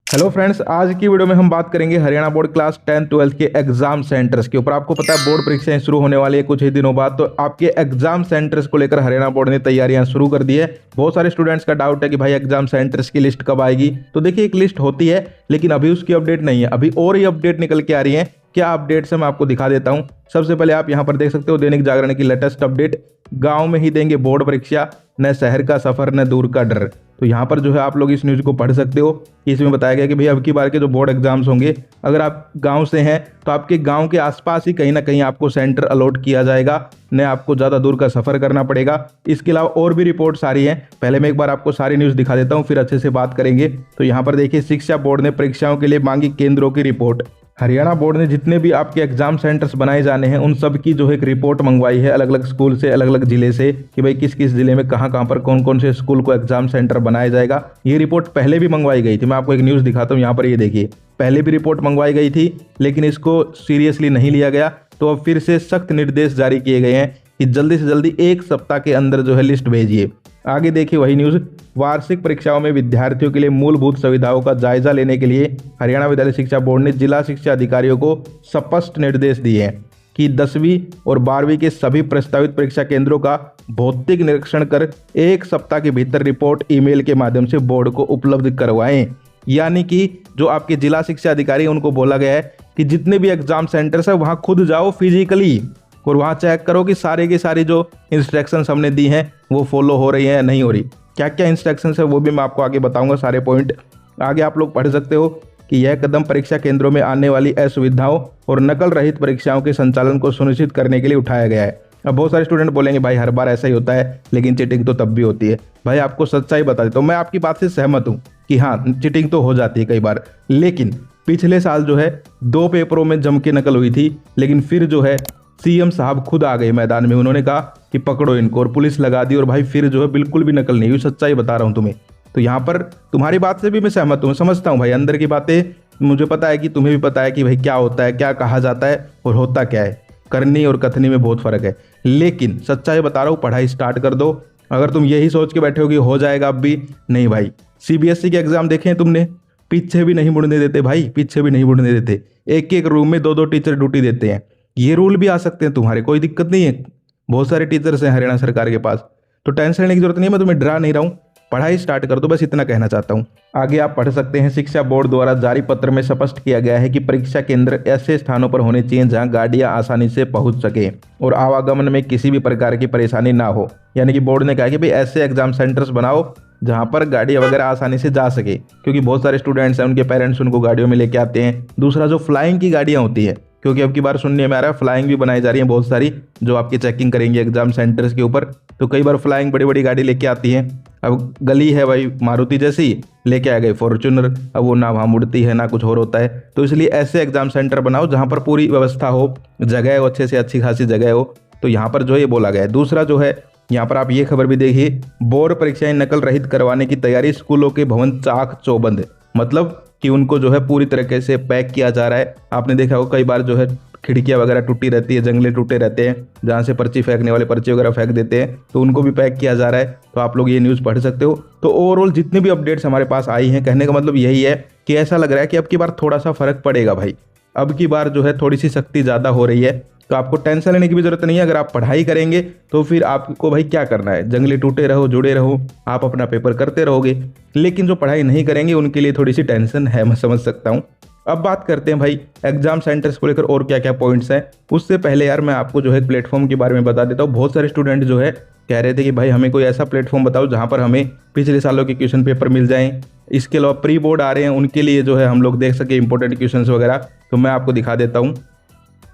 Hello friends, आज की video में हम बात करेंगे हरियाणा बोर्ड क्लास 10 12 के एग्जाम सेंटर्स के ऊपर। आपको पता है बोर्ड परीक्षाएं शुरू होने वाली है कुछ ही दिनों बाद, तो आपके एग्जाम सेंटर्स को लेकर हरियाणा बोर्ड ने तैयारियां शुरू कर दी है। बहुत सारे स्टूडेंट्स का डाउट है कि भाई एग्जाम सेंटर्स की लिस्ट कब आएगी। तो देखिए, एक लिस्ट होती है लेकिन अभी उसकी अपडेट नहीं है, अभी और ही अपडेट निकल के आ रही है। क्या अपडेट्स है मैं आपको दिखा देता हूं। सबसे पहले आप यहां पर देख सकते हो दैनिक जागरण की लेटेस्ट अपडेट, गांव में ही देंगे बोर्ड परीक्षा, न शहर का सफर न दूर का डर। तो यहाँ पर जो है आप लोग इस न्यूज़ को पढ़ सकते हो। इसमें बताया गया कि भाई अब की बार के जो बोर्ड एग्जाम्स होंगे, अगर आप गांव से हैं तो आपके गांव के आसपास ही कहीं ना कहीं आपको सेंटर अलॉट किया जाएगा, न आपको ज़्यादा दूर का सफर करना पड़ेगा। इसके अलावा और भी रिपोर्ट्स आ रही हैं। पहले मैं एक बार आपको सारी न्यूज़ दिखा देता हूँ, फिर अच्छे से बात करेंगे। तो यहाँ पर देखिए, शिक्षा बोर्ड ने परीक्षाओं के लिए मांगी केंद्रों की रिपोर्ट। हरियाणा बोर्ड ने जितने भी आपके एग्जाम सेंटर्स बनाए जाने हैं उन सब की जो है एक रिपोर्ट मंगवाई है अलग अलग स्कूल से, अलग अलग जिले से, कि भाई किस किस जिले में कहाँ पर कौन कौन से स्कूल को एग्जाम सेंटर बनाया जाएगा। ये रिपोर्ट पहले भी मंगवाई गई थी। मैं आपको एक न्यूज़ दिखाता हूँ, यहाँ पर ये देखिए, पहले भी रिपोर्ट मंगवाई गई थी लेकिन इसको सीरियसली नहीं लिया गया। तो अब फिर से सख्त निर्देश जारी किए गए हैं कि जल्दी से जल्दी एक सप्ताह के अंदर जो है लिस्ट भेजिए। आगे देखिए वही न्यूज़, वार्षिक परीक्षाओं में विद्यार्थियों के लिए मूलभूत सुविधाओं का जायजा लेने के लिए हरियाणा विद्यालय शिक्षा बोर्ड ने जिला शिक्षा अधिकारियों को स्पष्ट निर्देश दिए हैं कि 10वीं और 12वीं के सभी प्रस्तावित परीक्षा केंद्रों का भौतिक निरीक्षण कर एक सप्ताह के भीतर रिपोर्ट ईमेल के माध्यम से बोर्ड को उपलब्ध करवाएं। यानी कि जो आपके जिला शिक्षा अधिकारी हैं उनको बोला गया है कि जितने भी एग्जाम सेंटर्स है वहाँ खुद जाओ फिजिकली और वहाँ चेक करो कि सारे की सारी जो इंस्ट्रक्शंस हमने दी हैं वो फॉलो हो रही हैं या नहीं हो रही। क्या क्या इंस्ट्रक्शंस है वो भी मैं आपको आगे बताऊंगा, सारे पॉइंट आगे आप लोग पढ़ सकते हो कि यह कदम परीक्षा केंद्रों में आने वाली असुविधाओं और नकल रहित परीक्षाओं के संचालन को सुनिश्चित करने के लिए उठाया गया है। अब बहुत सारे स्टूडेंट बोलेंगे भाई हर बार ऐसा ही होता है, लेकिन चीटिंग तो तब भी होती है। भाई आपको सच्चाई बता देता हूँ, मैं आपकी बात से सहमत हूँ कि हाँ चीटिंग तो हो जाती है कई बार, लेकिन पिछले साल जो है 2 पेपरों में जम के नकल हुई थी, लेकिन फिर जो है सीएम साहब खुद आ गए मैदान में, उन्होंने कहा कि पकड़ो इनको, और पुलिस लगा दी, और भाई फिर जो है बिल्कुल भी नकल नहीं हुई। सच्चाई बता रहा हूं तुम्हें। तो यहाँ पर तुम्हारी बात से भी मैं सहमत हूँ, समझता हूँ भाई अंदर की बातें, मुझे पता है कि तुम्हें भी पता है कि भाई क्या होता है, क्या कहा जाता है और होता क्या है। करनी और कथनी में बहुत फर्क है, लेकिन सच्चाई बता रहा हूँ, पढ़ाई स्टार्ट कर दो। अगर तुम यही सोच के बैठे हो कि हो जाएगा अब भी, नहीं भाई। सीबीएसई के एग्जाम देखे हैं तुमने, पीछे भी नहीं मुड़ने देते भाई, पीछे भी नहीं मुड़ने देते। एक एक रूम में 2-2 टीचर ड्यूटी देते हैं। ये रूल भी आ सकते हैं तुम्हारे, कोई दिक्कत नहीं है। बहुत सारे टीचर्स हैं हरियाणा सरकार के पास, तो टेंशन लेने की जरूरत नहीं है। मैं तुम्हें डरा नहीं रहा हूँ, पढ़ाई स्टार्ट कर दो, बस इतना कहना चाहता हूँ। आगे आप पढ़ सकते हैं, शिक्षा बोर्ड द्वारा जारी पत्र में स्पष्ट किया गया है कि परीक्षा केंद्र ऐसे स्थानों पर होने चाहिए जहां गाड़ियां आसानी से पहुंच सके और आवागमन में किसी भी प्रकार की परेशानी ना हो। यानी कि बोर्ड ने कहा कि भाई ऐसे एग्जाम सेंटर्स बनाओ जहां पर गाड़ी वगैरह आसानी से जा सके, क्योंकि बहुत सारे स्टूडेंट्स हैं उनके पेरेंट्स उनको गाड़ियों में लेके आते हैं। दूसरा जो फ्लाइंग की गाड़ियां होती है, क्योंकि अब की बार सुनने में आ रहा है फ्लाइंग भी बनाई जा रही है बहुत सारी, जो आपकी चेकिंग करेंगे एग्जाम सेंटर्स के ऊपर। तो कई बार फ्लाइंग बड़ी बड़ी गाड़ी लेके आती है। अब गली है भाई मारुति जैसी, लेके आ गए फॉर्च्यूनर, अब वो ना वहाँ मुड़ती है ना कुछ और होता है। तो इसलिए ऐसे एग्जाम सेंटर बनाओ जहाँ पर पूरी व्यवस्था हो, जगह हो, अच्छे से अच्छी खासी जगह हो। तो यहाँ पर जो है ये बोला गया है। दूसरा जो है यहाँ पर आप ये खबर भी देखिए, बोर्ड परीक्षाएं नकल रहित करवाने की तैयारी, स्कूलों के भवन चाक चौबंद। मतलब कि उनको जो है पूरी तरीके से पैक किया जा रहा है। आपने देखा होगा कई बार जो है खिड़कियां वगैरह टूटी रहती है, जंगले टूटे रहते हैं, जहां से पर्ची फेंकने वाले पर्ची वगैरह फेंक देते हैं, तो उनको भी पैक किया जा रहा है। तो आप लोग ये न्यूज़ पढ़ सकते हो। तो ओवरऑल जितनी भी अपडेट्स हमारे पास आई हैं, कहने का मतलब यही है कि ऐसा लग रहा है कि अब की बार थोड़ा सा फर्क पड़ेगा भाई। अब की बार जो है थोड़ी सी सख्ती ज़्यादा हो रही है, तो आपको टेंशन लेने की भी जरूरत नहीं है। अगर आप पढ़ाई करेंगे तो फिर आपको भाई क्या करना है, जंगली टूटे रहो, जुड़े रहो, आप अपना पेपर करते रहोगे। लेकिन जो पढ़ाई नहीं करेंगे उनके लिए थोड़ी सी टेंशन है, मैं समझ सकता हूँ। अब बात करते हैं भाई एग्जाम सेंटर्स को लेकर और क्या क्या पॉइंट्स हैं। उससे पहले यार मैं आपको जो है प्लेटफॉर्म के बारे में बता देता हूँ। बहुत सारे स्टूडेंट जो है कह रहे थे कि भाई हमें कोई ऐसा प्लेटफॉर्म बताओ जहाँ पर हमें पिछले सालों के क्वेश्चन पेपर मिल जाएं। इसके अलावा प्री बोर्ड आ रहे हैं, उनके लिए जो है हम लोग देख सके इंपॉर्टेंट क्वेश्चन वगैरह। तो मैं आपको दिखा देता हूँ,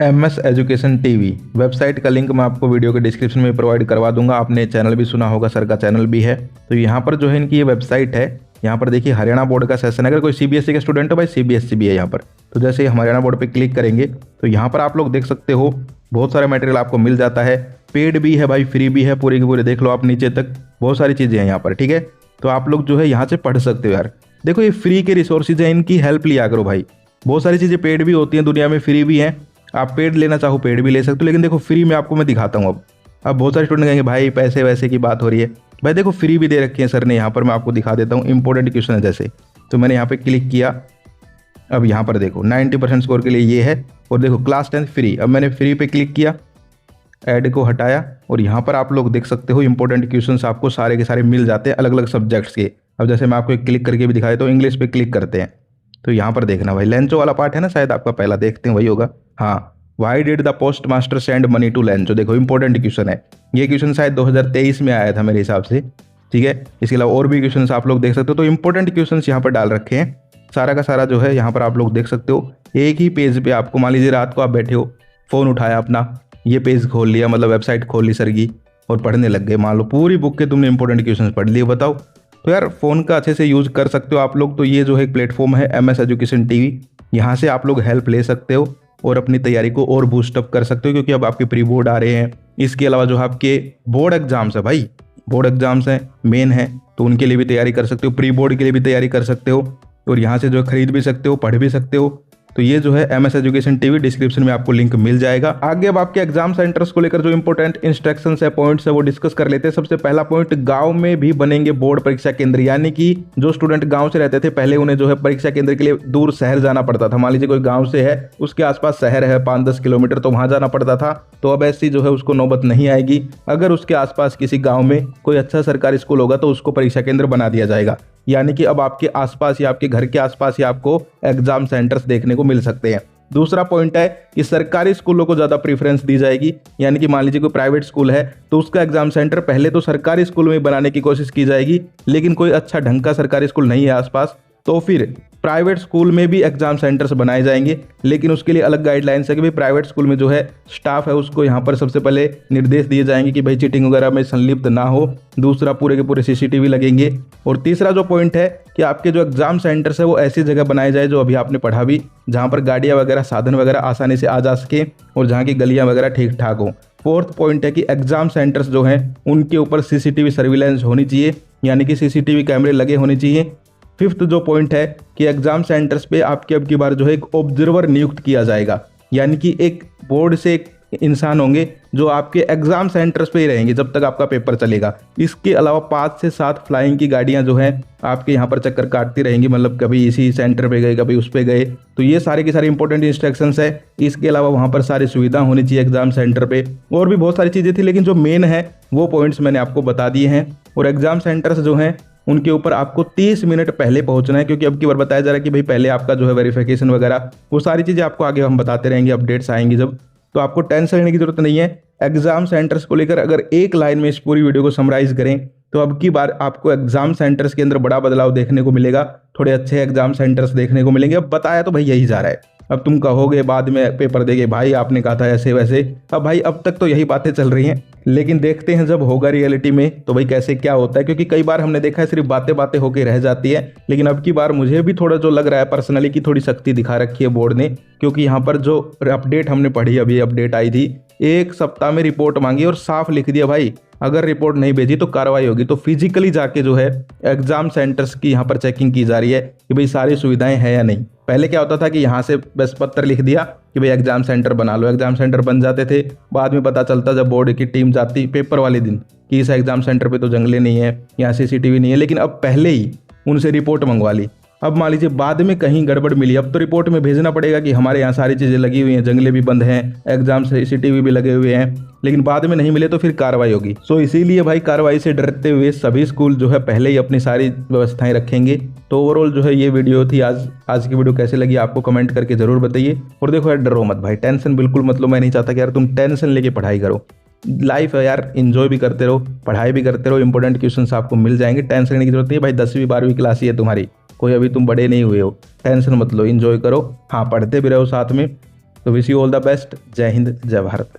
MS एजुकेशन TV वेबसाइट का लिंक मैं आपको वीडियो के डिस्क्रिप्शन में प्रोवाइड करवा दूंगा। आपने चैनल भी सुना होगा, सर का चैनल भी है। तो यहाँ पर जो है इनकी ये वेबसाइट है, यहाँ पर देखिए हरियाणा बोर्ड का सेशन। अगर कोई CBSE का स्टूडेंट हो भाई, CBSE भी है यहाँ पर। तो जैसे हम हरियाणा बोर्ड पे क्लिक करेंगे तो यहाँ पर आप लोग देख सकते हो बहुत सारा मटेरियल आपको मिल जाता है। पेड भी है भाई, फ्री भी है, पूरे के पूरे देख लो आप नीचे तक, बहुत सारी चीज़ें हैं यहाँ पर। ठीक है, तो आप लोग जो है यहाँ से पढ़ सकते हो यार। देखो ये फ्री के रिसोर्सेज हैं, इनकी हेल्प लिया करो भाई। बहुत सारी चीज़ें पेड भी होती हैं दुनिया में, फ्री भी हैं। आप पेड लेना चाहो पेड भी ले सकते हो, लेकिन देखो फ्री में आपको मैं दिखाता हूँ। अब बहुत सारे स्टूडेंट कहेंगे भाई पैसे वैसे की बात हो रही है। भाई देखो फ्री भी दे रखी है सर ने, यहाँ पर मैं आपको दिखा देता हूँ। इंपॉर्टेंट क्वेश्चन है जैसे तो मैंने यहाँ पे क्लिक किया। अब यहाँ पर देखो 90% स्कोर के लिए ये है, और देखो क्लास 10 फ्री। अब मैंने फ्री पे क्लिक किया, ऐड को हटाया, और यहाँ पर आप लोग देख सकते हो इंपॉर्टेंट क्वेश्चंस आपको सारे के सारे मिल जाते हैं अलग अलग सब्जेक्ट्स के। अब जैसे मैं आपको एक क्लिक करके भी दिखाया तो इंग्लिश पे क्लिक करते हैं, तो यहाँ पर देखना भाई लेंचो वाला पार्ट है ना, शायद आपका पहला, देखते हैं वही होगा। हाँ, why did the post master send money to Lencho. देखो इंपॉर्टेंट क्वेश्चन है ये, क्वेश्चन शायद 2023 में आया था मेरे हिसाब से, ठीक है। इसके अलावा और भी क्वेश्चन आप लोग देख सकते हो। तो इंपॉर्टेंट क्वेश्चन यहाँ पर डाल रखे हैं सारा का सारा जो है, यहाँ पर आप लोग देख सकते हो। एक ही पेज पे आपको, मान लीजिए रात को आप बैठे हो, फ़ोन उठाया अपना, ये पेज खोल लिया, मतलब वेबसाइट खोल ली सर की, और पढ़ने लग गए। मान लो पूरी बुक के तुमने इंपॉर्टेंट क्वेश्चन पढ़ लिए, बताओ। तो यार फ़ोन का अच्छे से यूज़ कर सकते हो आप लोग। तो ये जो है एक प्लेटफॉर्म है MS एजुकेशन TV, यहाँ से आप लोग हेल्प ले सकते हो और अपनी तैयारी को और बूस्टअप कर सकते हो, क्योंकि अब आपके प्री बोर्ड आ रहे हैं। इसके अलावा जो आपके बोर्ड एग्जाम्स है भाई, बोर्ड एग्जाम्स हैं, मेन है, तो उनके लिए भी तैयारी कर सकते हो, प्री बोर्ड के लिए भी तैयारी कर सकते हो, और यहाँ से जो खरीद भी सकते हो, पढ़ भी सकते हो। तो ये जो है MS एजुकेशन TV, डिस्क्रिप्शन में आपको लिंक मिल जाएगा। आगे अब आपके एग्जाम सेंटर्स को लेकर जो इंपॉर्टेंट इंस्ट्रक्शंस है, पॉइंट्स है, वो डिस्कस कर लेते हैं। सबसे पहला पॉइंट, गांव में भी बनेंगे बोर्ड परीक्षा केंद्र, यानी कि जो स्टूडेंट गांव से रहते थे पहले, उन्हें जो है परीक्षा केंद्र के लिए दूर शहर जाना पड़ता था। मान लीजिए कोई गाँव से है, उसके आसपास शहर है 5-10 किलोमीटर, तो वहां जाना पड़ता था। तो अब ऐसी जो है उसको नौबत नहीं आएगी। अगर उसके आसपास किसी गाँव में कोई अच्छा सरकारी स्कूल होगा तो उसको परीक्षा केंद्र बना दिया जाएगा, यानी कि अब आपके आसपास या आपके घर के आसपास ही आपको एग्जाम सेंटर्स देखने को मिल सकते हैं। दूसरा पॉइंट है कि सरकारी स्कूलों को ज़्यादा प्रीफरेंस दी जाएगी, यानी कि मान लीजिए कोई प्राइवेट स्कूल है तो उसका एग्जाम सेंटर पहले तो सरकारी स्कूल में बनाने की कोशिश की जाएगी, लेकिन कोई अच्छा ढंग का सरकारी स्कूल नहीं है आसपास, तो फिर प्राइवेट स्कूल में भी एग्जाम सेंटर्स बनाए जाएंगे। लेकिन उसके लिए अलग गाइडलाइंस है कि भाई प्राइवेट स्कूल में जो है स्टाफ है उसको यहाँ पर सबसे पहले निर्देश दिए जाएंगे कि भाई चीटिंग वगैरह में संलिप्त ना हो। दूसरा, पूरे के पूरे CCTV लगेंगे। और तीसरा जो पॉइंट है कि आपके जो एग्जाम सेंटर्स है वो ऐसी जगह बनाए जाए जो अभी आपने पढ़ा भी, जहाँ पर गाड़ियाँ वगैरह, साधन वगैरह आसानी से आ जा सके, और जहाँ की गलियाँ वगैरह ठीक ठाक हो। फोर्थ पॉइंट है कि एग्जाम सेंटर्स जो हैं उनके ऊपर CCTV सर्विलेंस होनी चाहिए, यानी कि CCTV कैमरे लगे होने चाहिए। फिफ्थ जो पॉइंट है कि एग्जाम सेंटर्स पे आपके अब की बार जो है एक ऑब्जर्वर नियुक्त किया जाएगा, यानी कि एक बोर्ड से एक इंसान होंगे जो आपके एग्जाम सेंटर्स पे ही रहेंगे जब तक आपका पेपर चलेगा। इसके अलावा 5 से 7 फ्लाइंग की गाड़ियां जो हैं आपके यहाँ पर चक्कर काटती रहेंगी, मतलब कभी इसी सेंटर पे गए, कभी उस पे गए। तो ये सारे की सारी इंपॉर्टेंट इंस्ट्रक्शंस है। इसके अलावा वहाँ पर सारी सुविधा होनी चाहिए एग्जाम सेंटर पे, और भी बहुत सारी चीज़ें थी, लेकिन जो मेन है वो पॉइंट्स मैंने आपको बता दिए हैं। और एग्जाम सेंटर्स जो हैं उनके ऊपर आपको 30 मिनट पहले पहुंचना है, क्योंकि अब की बार बताया जा रहा है कि भाई पहले आपका जो है वेरिफिकेशन वगैरह, वो सारी चीज़ें आपको आगे हम बताते रहेंगे, अपडेट्स आएंगी जब। तो आपको टेंशन लेने की जरूरत नहीं है। एग्जाम सेंटर्स को लेकर अगर एक लाइन में इस पूरी वीडियो को समराइज करें तो अब की बार आपको एग्जाम सेंटर्स के अंदर बड़ा बदलाव देखने को मिलेगा, थोड़े अच्छे एग्जाम सेंटर्स देखने को मिलेंगे। अब बताया तो भाई यही जा रहा है। अब तुम कहोगे बाद में पेपर देगे भाई आपने कहा था ऐसे वैसे, अब भाई अब तक तो यही बातें चल रही हैं, लेकिन देखते हैं जब होगा रियलिटी में तो भाई कैसे क्या होता है। क्योंकि कई बार हमने देखा है सिर्फ बातें बातें होकर रह जाती है, लेकिन अब की बार मुझे भी थोड़ा जो लग रहा है पर्सनली की थोड़ी शक्ति दिखा रखी है बोर्ड ने। क्योंकि यहाँ पर जो अपडेट हमने पढ़ी, अभी अपडेट आई थी, 1 सप्ताह में रिपोर्ट मांगी और साफ लिख दिया भाई अगर रिपोर्ट नहीं भेजी तो कार्रवाई होगी। तो फिजिकली जाके जो है एग्जाम सेंटर्स की यहाँ पर चेकिंग की जा रही है कि भाई सारी सुविधाएं हैं या नहीं। पहले क्या होता था कि यहाँ से बस पत्र लिख दिया कि भाई एग्जाम सेंटर बना लो, एग्जाम सेंटर बन जाते थे। बाद में पता चलता जब बोर्ड की टीम जाती पेपर वाले दिन कि इस एग्जाम सेंटर पे तो जंगले नहीं है, यहाँ CCTV नहीं है, लेकिन अब पहले ही उनसे रिपोर्ट मंगवा ली। अब मान लीजिए बाद में कहीं गड़बड़ मिली, अब तो रिपोर्ट में भेजना पड़ेगा कि हमारे यहाँ सारी चीज़ें लगी हुई हैं, जंगले भी बंद हैं, एग्जाम CCTV भी लगे हुए हैं, लेकिन बाद में नहीं मिले तो फिर कार्रवाई होगी। सो इसीलिए भाई कार्रवाई से डरते हुए सभी स्कूल जो है पहले ही अपनी सारी व्यवस्थाएं रखेंगे। तो ओवरऑल जो है ये वीडियो थी। आज की वीडियो कैसे लगी आपको कमेंट करके जरूर बताइए। और देखो यार डरो मत भाई, टेंशन बिल्कुल मतलब मैं नहीं चाहता कि यार तुम टेंशन लेके पढ़ाई करो। लाइफ है यार, इंजॉय भी करते रहो, पढ़ाई भी करते रहो, इंपॉर्टेंट क्वेश्चंस आपको मिल जाएंगे। टेंशन लेने की जरूरत नहीं है भाई, 10वीं 12वीं क्लास ही है तुम्हारी, कोई अभी तुम बड़े नहीं हुए हो। टेंशन मत लो, इंजॉय करो, हाँ पढ़ते भी रहो साथ में। तो wish you all the best. जय हिंद, जय भारत।